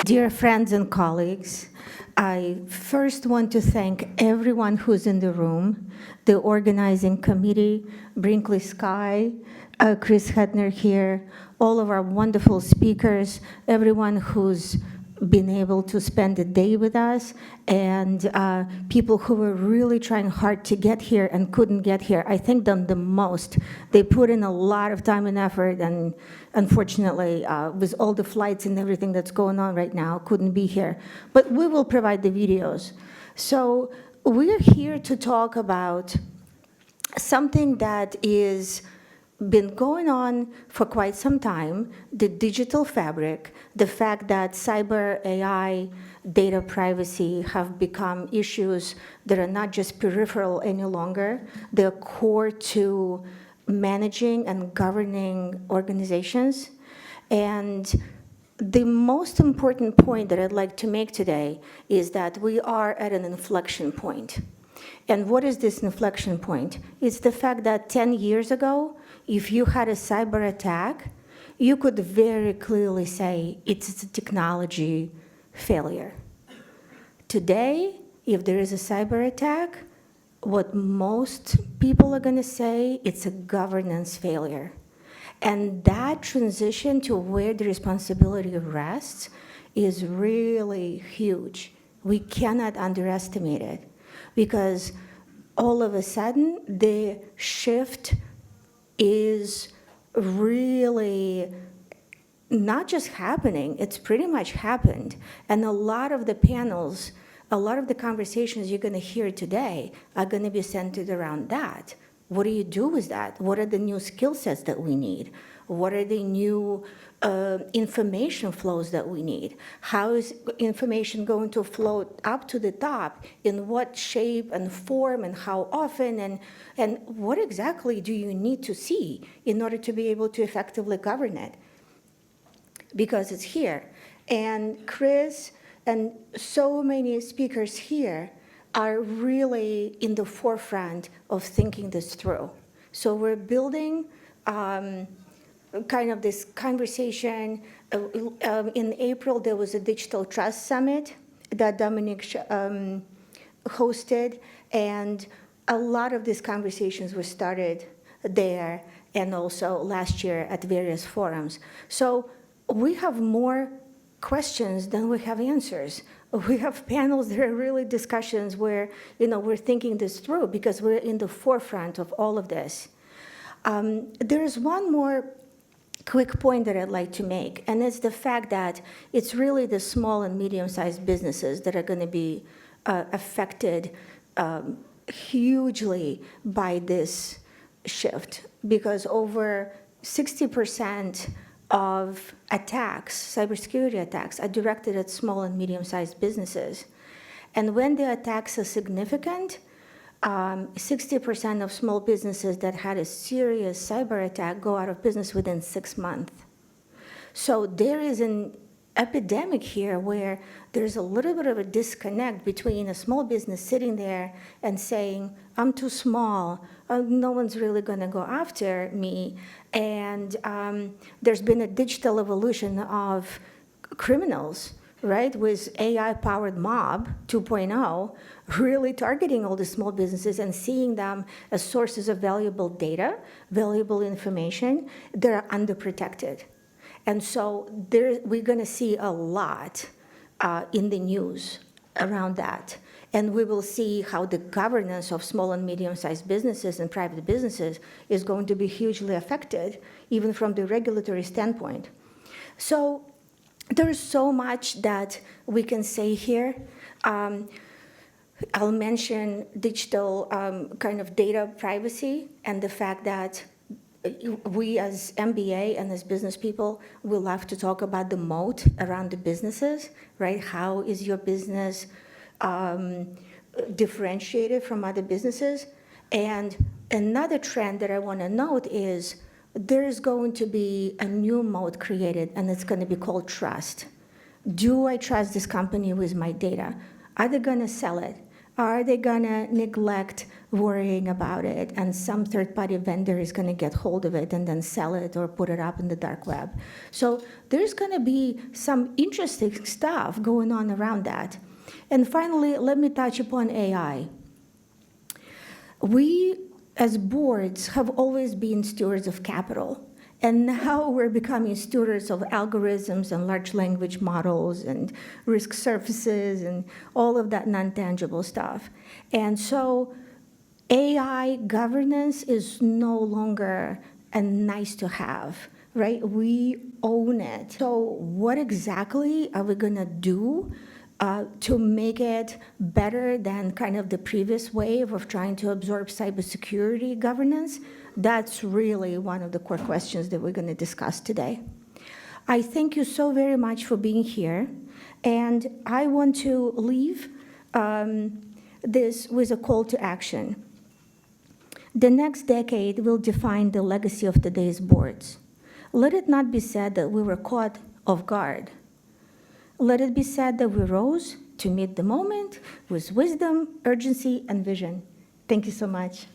Dear friends and colleagues, I first want to thank everyone who's in the room, the organizing committee, Brinkley Sky, Chris Hetner here, all of our wonderful speakers, everyone who's been able to spend a day with us, and people who were really trying hard to get here and couldn't get here. I thank them the most. They put in a lot of time and effort, and unfortunately, with all the flights and everything that's going on right now, couldn't be here. But we will provide the videos. So we're here to talk about something that is been going on for quite some time, the digital fabric, the fact that cyber AI, data privacy have become issues that are not just peripheral any longer. They're core to managing and governing organizations. And the most important point that I'd like to make today is that we are at an inflection point. And what is this inflection point? It's the fact that 10 years ago, if you had a cyber attack, you could very clearly say it's a technology failure. Today, if there is a cyber attack, what most people are going to say, it's a governance failure. And that transition to where the responsibility rests is really huge. We cannot underestimate it, because all of a sudden, the shift is really not just happening, it's pretty much happened. And a lot of the panels, a lot of the conversations you're going to hear today are going to be centered around that. What do you do with that? What are the new skill sets that we need? What are the new information flows that we need? How is information going to float up to the top? In what shape and form and how often? And what exactly do you need to see in order to be able to effectively govern it? Because it's here. And Chris and so many speakers here are really in the forefront of thinking this through. So we're building kind of this conversation. In April, there was a Digital Trust Summit that Dominic hosted, and a lot of these conversations were started there and also last year at various forums. So we have more questions than we have answers. We have panels that are really discussions where we're thinking this through because we're in the forefront of all of this. There's one more quick point that I'd like to make, and it's the fact that it's really the small and medium-sized businesses that are going to be affected hugely by this shift, because over 60% of attacks, cybersecurity attacks, are directed at small and medium-sized businesses. And when the attacks are significant, 60% of small businesses that had a serious cyber attack go out of business within 6 months. So there is an epidemic here where there's a little bit of a disconnect between a small business sitting there and saying, I'm too small, no one's really going to go after me. And there's been a digital evolution of criminals, right, with AI-powered mob 2.0, really targeting all the small businesses and seeing them as sources of valuable data, valuable information that are underprotected. And so we're going to see a lot in the news around that. And we will see how the governance of small and medium-sized businesses and private businesses is going to be hugely affected, even from the regulatory standpoint. So there is so much that we can say here. I'll mention digital kind of data privacy and the fact that we as MBA and as business people, we love to talk about the moat around the businesses, right? How is your business differentiated from other businesses? And another trend that I want to note is there is going to be a new moat created, and it's going to be called trust. Do I trust this company with my data? Are they going to sell it? Are they gonna neglect worrying about it and some third-party vendor is gonna get hold of it and then sell it or put it up in the dark web? So there's gonna be some interesting stuff going on around that. And finally, let me touch upon AI. We, as boards, have always been stewards of capital. And now we're becoming stewards of algorithms and large language models and risk surfaces and all of that non-tangible stuff. And so AI governance is no longer a nice to have, right? We own it. So what exactly are we gonna do to make it better than kind of the previous wave of trying to absorb cybersecurity governance? That's really one of the core questions that we're going to discuss today. I thank you so very much for being here, and I want to leave this with a call to action. The next decade will define the legacy of today's boards. Let it not be said that we were caught off guard. Let it be said that we rose to meet the moment with wisdom, urgency, and vision. Thank you so much.